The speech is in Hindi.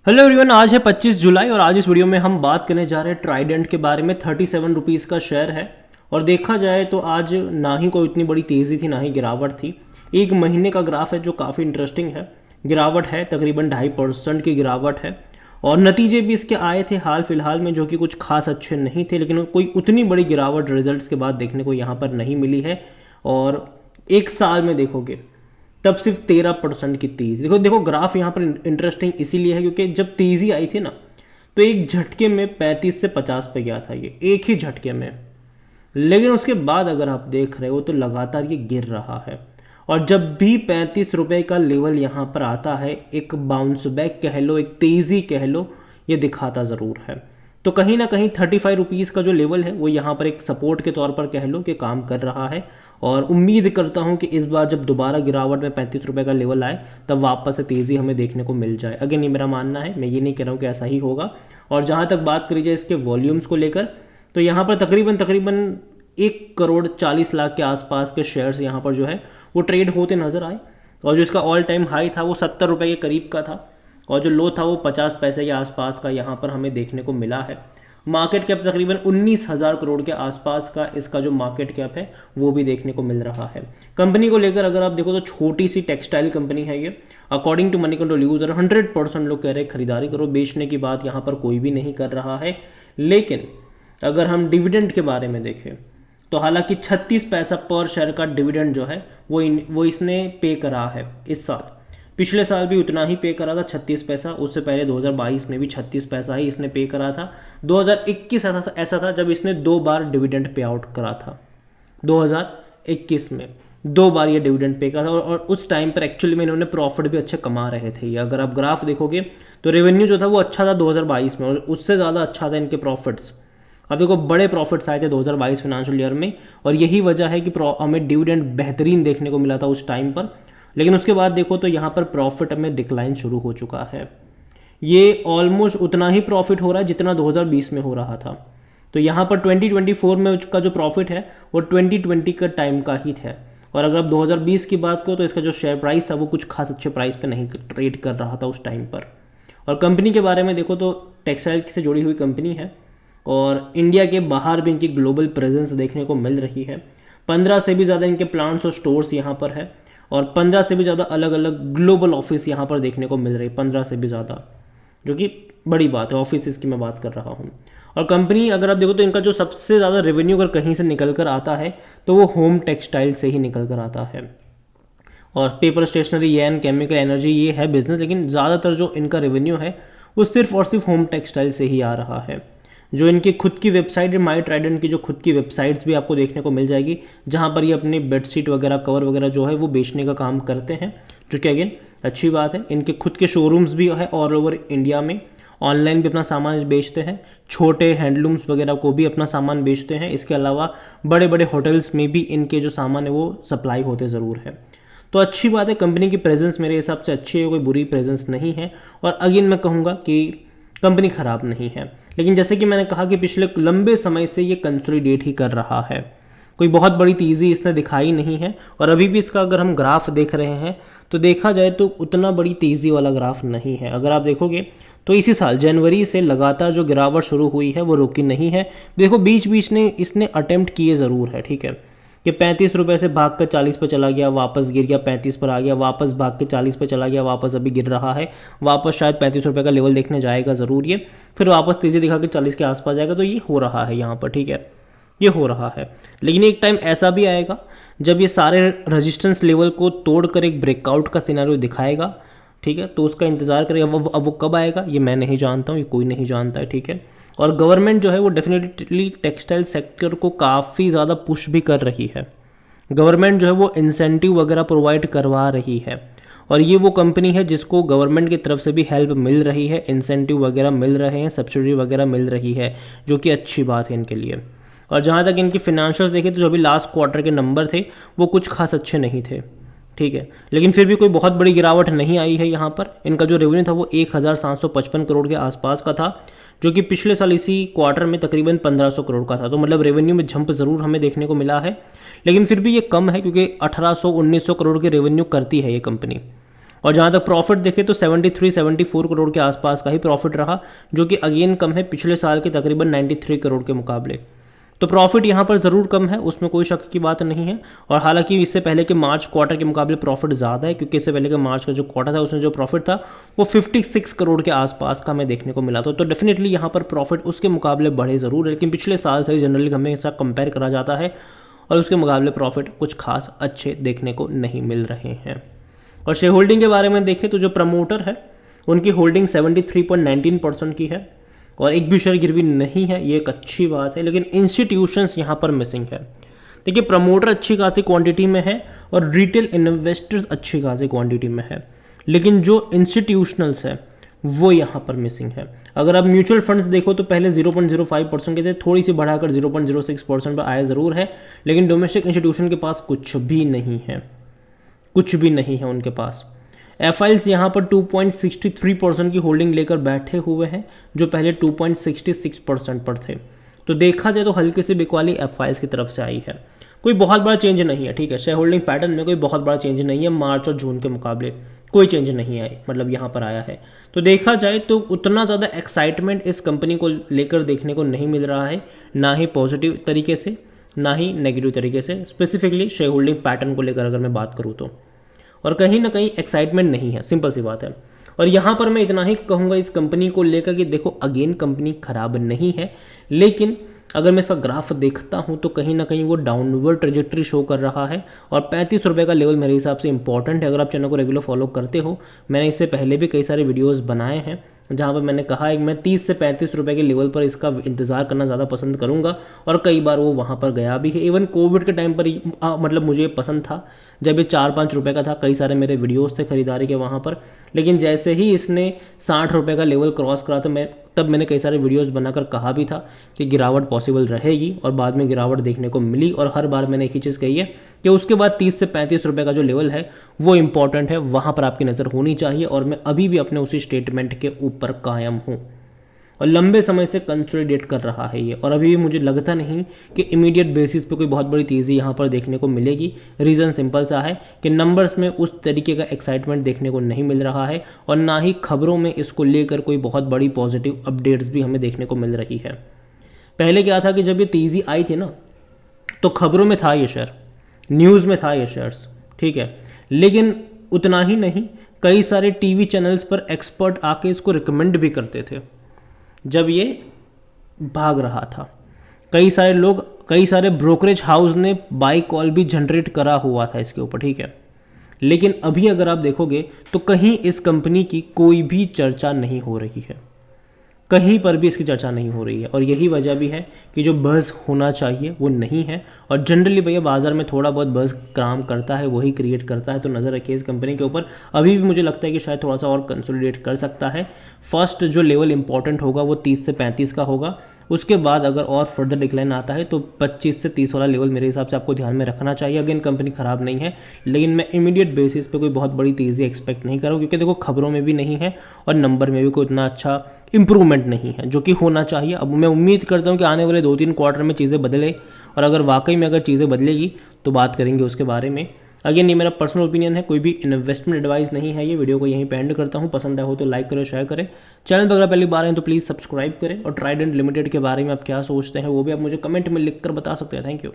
हेलो एवरीवन, आज है 25 जुलाई और आज इस वीडियो में हम बात करने जा रहे हैं ट्राइडेंट के बारे में। 37 रुपीज़ का शेयर है और देखा जाए तो आज ना ही कोई इतनी बड़ी तेज़ी थी ना ही गिरावट थी। एक महीने का ग्राफ है जो काफ़ी इंटरेस्टिंग है। गिरावट है, तकरीबन 2.5% की गिरावट है और नतीजे भी इसके आए थे हाल फिलहाल में जो कि कुछ खास अच्छे नहीं थे, लेकिन कोई उतनी बड़ी गिरावट रिजल्ट्स के बाद देखने को यहाँ पर नहीं मिली है। और एक साल में देखोगे तब सिर्फ 13% की तेज़ी। देखो देखो ग्राफ यहाँ पर इंटरेस्टिंग इसीलिए है क्योंकि जब तेज़ी आई थी ना तो एक झटके में 35 से 50 पे गया था, ये एक ही झटके में। लेकिन उसके बाद अगर आप देख रहे हो तो लगातार ये गिर रहा है और जब भी 35 रुपए का लेवल यहाँ पर आता है, एक बाउंस बैक कह लो, एक तेज़ी कह लो, ये दिखाता ज़रूर है। तो कहीं ना कहीं 35 रुपीज़ का जो लेवल है वो यहाँ पर एक सपोर्ट के तौर पर कह लो कि काम कर रहा है। और उम्मीद करता हूँ कि इस बार जब दोबारा गिरावट में 35 रुपए का लेवल आए तब वापस से तेज़ी हमें देखने को मिल जाए। अगेन ये मेरा मानना है, मैं ये नहीं कह रहा हूँ कि ऐसा ही होगा। और जहाँ तक बात करी जाए इसके वॉल्यूम्स को लेकर तो यहाँ पर तकरीबन तकरीबन 1 करोड़ 40 लाख के आसपास के शेयर्स यहाँ पर जो है वो ट्रेड होते नजर आए। और जो इसका ऑल टाइम हाई था वो 70 रुपये के करीब का था और जो लो था वो 50 पैसे के आसपास का यहाँ पर हमें देखने को मिला है। मार्केट कैप तकरीबन 19,000 करोड़ के आसपास का इसका जो मार्केट कैप है वो भी देखने को मिल रहा है। कंपनी को लेकर अगर आप देखो तो छोटी सी टेक्सटाइल कंपनी है ये। According to money control user 100% लोग कह रहे हैं खरीदारी करो, बेचने की बात यहाँ पर कोई भी नहीं कर रहा है। लेकिन अगर हम डिविडेंड के बारे में देखें तो हालांकि 36 पैसा पर शेयर का डिविडेंड जो है वो इसने पे करा है इस साल। पिछले साल भी उतना ही पे करा था 36 पैसा, उससे पहले 2022 में भी 36 पैसा ही इसने पे करा था। 2021 ऐसा था जब इसने 2 बार डिविडेंड पे आउट करा था। 2021 में 2 बार ये डिविडेंड पे करा था और उस टाइम पर एक्चुअली में इन्होंने प्रॉफिट भी अच्छे कमा रहे थे। ये अगर आप ग्राफ देखोगे तो रेवेन्यू जो था वो अच्छा था 2022 में और उससे ज़्यादा अच्छा था इनके प्रॉफिट्स। अब देखो बड़े प्रॉफिट्स आए थे 2022 फाइनेंशियल ईयर में और यही वजह है कि हमें डिविडेंड बेहतरीन देखने को मिला था उस टाइम पर। लेकिन उसके बाद देखो तो यहाँ पर प्रॉफिट में डिक्लाइन शुरू हो चुका है। ये ऑलमोस्ट उतना ही प्रॉफिट हो रहा है जितना 2020 में हो रहा था। तो यहाँ पर 2024 में उसका जो प्रॉफिट है वो 2020 का टाइम का ही था। और अगर आप 2020 की बात करो तो इसका जो शेयर प्राइस था वो कुछ खास अच्छे प्राइस पे नहीं ट्रेड कर रहा था उस टाइम पर। और कंपनी के बारे में देखो तो टेक्सटाइल से जुड़ी हुई कंपनी है और इंडिया के बाहर भी इनकी ग्लोबल प्रेजेंस देखने को मिल रही है। 15 से भी ज़्यादा इनके प्लांट्स और स्टोर्स यहाँ पर है और 15 से भी ज़्यादा अलग अलग ग्लोबल ऑफिस यहाँ पर देखने को मिल रही है, 15 से भी ज़्यादा, जो कि बड़ी बात है। ऑफिस की मैं बात कर रहा हूँ। और कंपनी अगर आप देखो तो इनका जो सबसे ज़्यादा रेवेन्यू अगर कहीं से निकल कर आता है तो वो होम टेक्सटाइल से ही निकल कर आता है। और paper stationery, and chemical, energy, ये है बिजनेस, लेकिन ज़्यादातर जो इनका रेवेन्यू है वो सिर्फ और सिर्फ होम टेक्सटाइल से ही आ रहा है। जो इनकी खुद की वेबसाइट है, माई ट्राइडेंट की जो खुद की वेबसाइट्स भी आपको देखने को मिल जाएगी जहाँ पर ये अपने बेडशीट वगैरह, कवर वगैरह जो है वो बेचने का काम करते हैं, जो कि अगेन अच्छी बात है। इनके खुद के शोरूम्स भी है ऑल ओवर इंडिया में। ऑनलाइन भी अपना सामान बेचते हैं, छोटे हैंडलूम्स वगैरह को भी अपना सामान बेचते हैं। इसके अलावा बड़े बड़े होटल्स में भी इनके जो सामान है वो सप्लाई होते ज़रूर है। तो अच्छी बात है, कंपनी की प्रेजेंस मेरे हिसाब से अच्छी है, कोई बुरी प्रेजेंस नहीं है। और अगेन मैं कहूँगा कि कंपनी ख़राब नहीं है, लेकिन जैसे कि मैंने कहा कि पिछले लंबे समय से ये कंसोलिडेट ही कर रहा है। कोई बहुत बड़ी तेज़ी इसने दिखाई नहीं है और अभी भी इसका अगर हम ग्राफ देख रहे हैं तो देखा जाए तो उतना बड़ी तेज़ी वाला ग्राफ नहीं है। अगर आप देखोगे तो इसी साल जनवरी से लगातार जो गिरावट शुरू हुई है वो रुकी नहीं है। देखो बीच बीच ने इसने अटेम्प्ट किए ज़रूर है, ठीक है, कि 35 रुपये से भाग कर 40 पर चला गया, वापस गिर गया, 35 पर आ गया, वापस भाग के 40 पर चला गया, वापस अभी गिर रहा है, वापस शायद 35 रुपये का लेवल देखने जाएगा ज़रूर ये, फिर वापस तेज़ी दिखा के 40 के आसपास जाएगा। तो ये हो रहा है यहाँ पर, ठीक है, ये हो रहा है। लेकिन एक टाइम ऐसा भी आएगा जब ये सारे रेजिस्टेंस लेवल को तोड़कर एक ब्रेकआउट का सिनेरियो दिखाएगा, ठीक है, तो उसका इंतज़ार करेगा। अब वो कब आएगा ये मैं नहीं जानता हूँ, ये कोई नहीं जानता है, ठीक है। और गवर्नमेंट जो है वो डेफिनेटली टेक्सटाइल सेक्टर को काफ़ी ज़्यादा पुश भी कर रही है। गवर्नमेंट जो है वो इंसेंटिव वगैरह प्रोवाइड करवा रही है और ये वो कंपनी है जिसको गवर्नमेंट की तरफ से भी हेल्प मिल रही है, इंसेंटिव वगैरह मिल रहे हैं, सब्सिडी वगैरह मिल रही है, जो कि अच्छी बात है इनके लिए। और जहाँ तक इनकी फिनेंशियल्स देखें तो जो अभी लास्ट क्वार्टर के नंबर थे वो कुछ खास अच्छे नहीं थे, ठीक है, लेकिन फिर भी कोई बहुत बड़ी गिरावट नहीं आई है यहाँ पर। इनका जो रेवेन्यू था वो 1,755 करोड़ के आसपास का था, जो कि पिछले साल इसी क्वार्टर में तकरीबन 1,500 करोड़ का था। तो मतलब रेवेन्यू में जंप ज़रूर हमें देखने को मिला है, लेकिन फिर भी ये कम है क्योंकि 1,800-1,900 करोड़ के रेवेन्यू करती है ये कंपनी। और जहाँ तक प्रॉफिट देखें तो 73-74 करोड़ के आसपास का ही प्रॉफिट रहा, जो कि अगेन कम है पिछले साल के तकरीबन 93 करोड़ के मुकाबले। तो प्रॉफिट यहाँ पर ज़रूर कम है, उसमें कोई शक की बात नहीं है। और हालांकि इससे पहले के मार्च क्वार्टर के मुकाबले प्रॉफिट ज़्यादा है, क्योंकि इससे पहले के मार्च का जो क्वार्टर था उसमें जो प्रॉफिट था वो 56 करोड़ के आसपास का हमें देखने को मिला था। तो डेफिनेटली यहाँ पर प्रॉफिट उसके मुकाबले बढ़े ज़रूर है, लेकिन पिछले साल से जनरली हमेशा कंपेयर करा जाता है और उसके मुकाबले प्रॉफिट कुछ खास अच्छे देखने को नहीं मिल रहे हैं। और शेयर होल्डिंग के बारे में देखें तो जो प्रमोटर है उनकी होल्डिंग 73.19% की है और एक भी शेयर गिरवी नहीं है, ये एक अच्छी बात है। लेकिन इंस्टीट्यूशंस यहाँ पर मिसिंग है। देखिए, प्रमोटर अच्छी खासी क्वांटिटी में है और रिटेल इन्वेस्टर्स अच्छी खासी क्वांटिटी में है, लेकिन जो इंस्टीट्यूशनल्स है वो यहाँ पर मिसिंग है। अगर आप म्यूचुअल फंड्स देखो तो पहले 0.05% के थे, थोड़ी सी बढ़ाकर 0.06% पर आया ज़रूर है, लेकिन डोमेस्टिक इंस्टीट्यूशन के पास कुछ भी नहीं है, कुछ भी नहीं है उनके पास। एफआईएल्स यहाँ पर 2.63% की होल्डिंग लेकर बैठे हुए हैं, जो पहले 2.66% पर थे। तो देखा जाए तो हल्की सी बिकवाली एफआईएल्स की तरफ से आई है, कोई बहुत बड़ा चेंज नहीं है। ठीक है, शेयर होल्डिंग पैटर्न में कोई बहुत बड़ा चेंज नहीं है, मार्च और जून के मुकाबले कोई चेंज नहीं है, मतलब यहाँ पर आया है। तो देखा जाए तो उतना ज़्यादा एक्साइटमेंट इस कंपनी को लेकर देखने को नहीं मिल रहा है, ना ही पॉजिटिव तरीके से ना ही नेगेटिव तरीके से। स्पेसिफिकली शेयर होल्डिंग पैटर्न को लेकर अगर मैं बात करूँ तो, और कहीं ना कहीं एक्साइटमेंट नहीं है, सिंपल सी बात है। और यहाँ पर मैं इतना ही कहूँगा इस कंपनी को लेकर कि देखो, अगेन कंपनी खराब नहीं है, लेकिन अगर मैं इसका ग्राफ देखता हूँ तो कहीं ना कहीं वो डाउनवर्ड ट्रेजेक्ट्री शो कर रहा है और 35 रुपये का लेवल मेरे हिसाब से इंपॉर्टेंट है। अगर आप चैनल को रेगुलर फॉलो करते हो, मैंने इससे पहले भी कई सारे वीडियोस बनाए हैं जहाँ पर मैंने कहा है कि मैं 30 से 35 रुपये के लेवल पर इसका इंतज़ार करना ज़्यादा पसंद करूँगा, और कई बार वो वहाँ पर गया भी है। इवन कोविड के टाइम पर मतलब मुझे पसंद था जब ये 4-5 रुपये का था, कई सारे मेरे वीडियोस थे खरीदारी के वहाँ पर। लेकिन जैसे ही इसने 60 रुपये का लेवल क्रॉस करा तो तब मैंने कई सारे वीडियोस बनाकर कहा भी था कि गिरावट पॉसिबल रहेगी, और बाद में गिरावट देखने को मिली। और हर बार मैंने एक ही चीज़ कही है कि उसके बाद 30 से 35 रुपये का जो लेवल है वो इंपॉर्टेंट है, वहाँ पर आपकी नज़र होनी चाहिए। और मैं अभी भी अपने उसी स्टेटमेंट के ऊपर कायम हूँ, और लंबे समय से कंसोलिडेट कर रहा है ये, और अभी भी मुझे लगता नहीं कि इमीडिएट बेसिस पे कोई बहुत बड़ी तेज़ी यहाँ पर देखने को मिलेगी। रीज़न सिंपल सा है कि नंबर्स में उस तरीके का एक्साइटमेंट देखने को नहीं मिल रहा है, और ना ही खबरों में इसको लेकर कोई बहुत बड़ी पॉजिटिव अपडेट्स भी हमें देखने को मिल रही है। पहले क्या था कि जब ये तेज़ी आई थी ना, तो खबरों में था ये शेयर, न्यूज़ में था ये शेयर्स, ठीक है, लेकिन उतना ही नहीं, कई सारे टीवी चैनल्स पर एक्सपर्ट आके इसको रिकमेंड भी करते थे जब ये भाग रहा था। कई सारे लोग, कई सारे ब्रोकरेज हाउस ने बाई कॉल भी जनरेट करा हुआ था इसके ऊपर, ठीक है। लेकिन अभी अगर आप देखोगे तो कहीं इस कंपनी की कोई भी चर्चा नहीं हो रही है, कहीं पर भी इसकी चर्चा नहीं हो रही है। और यही वजह भी है कि जो बज़ होना चाहिए वो नहीं है। और जनरली भैया बाज़ार में थोड़ा बहुत बज़ काम करता है, वही क्रिएट करता है। तो नज़र रखिए इस कंपनी के ऊपर। अभी भी मुझे लगता है कि शायद थोड़ा सा और कंसोलिडेट कर सकता है। फर्स्ट जो लेवल इंपॉर्टेंट होगा वो 30 से 35 का होगा, उसके बाद अगर और फर्दर डिक्लाइन आता है तो 25 से 30 वाला लेवल मेरे हिसाब से आपको ध्यान में रखना चाहिए। अगेन कंपनी ख़राब नहीं है, लेकिन मैं इमीडिएट बेसिस पे कोई बहुत बड़ी तेज़ी एक्सपेक्ट नहीं कर रहा हूँ, क्योंकि देखो खबरों में भी नहीं है और नंबर में भी कोई इतना अच्छा इंप्रूवमेंट नहीं है जो कि होना चाहिए। अब मैं उम्मीद करता हूँ कि आने वाले 2-3 क्वार्टर में चीज़ें बदले, और अगर वाकई में अगर चीज़ें बदलेगी तो बात करेंगे उसके बारे में। अगेन ये मेरा पर्सनल ओपिनियन है, कोई भी इन्वेस्टमेंट एडवाइस नहीं है। ये वीडियो को यहीं पे एंड करता हूँ। पसंद आया हो तो लाइक करें, शेयर करें। चैनल पर अगर पहली बार हैं तो प्लीज़ सब्सक्राइब करें, और ट्राइडेंट लिमिटेड के बारे में आप क्या सोचते हैं वो भी आप मुझे कमेंट में लिख कर बता सकते हैं। Thank you.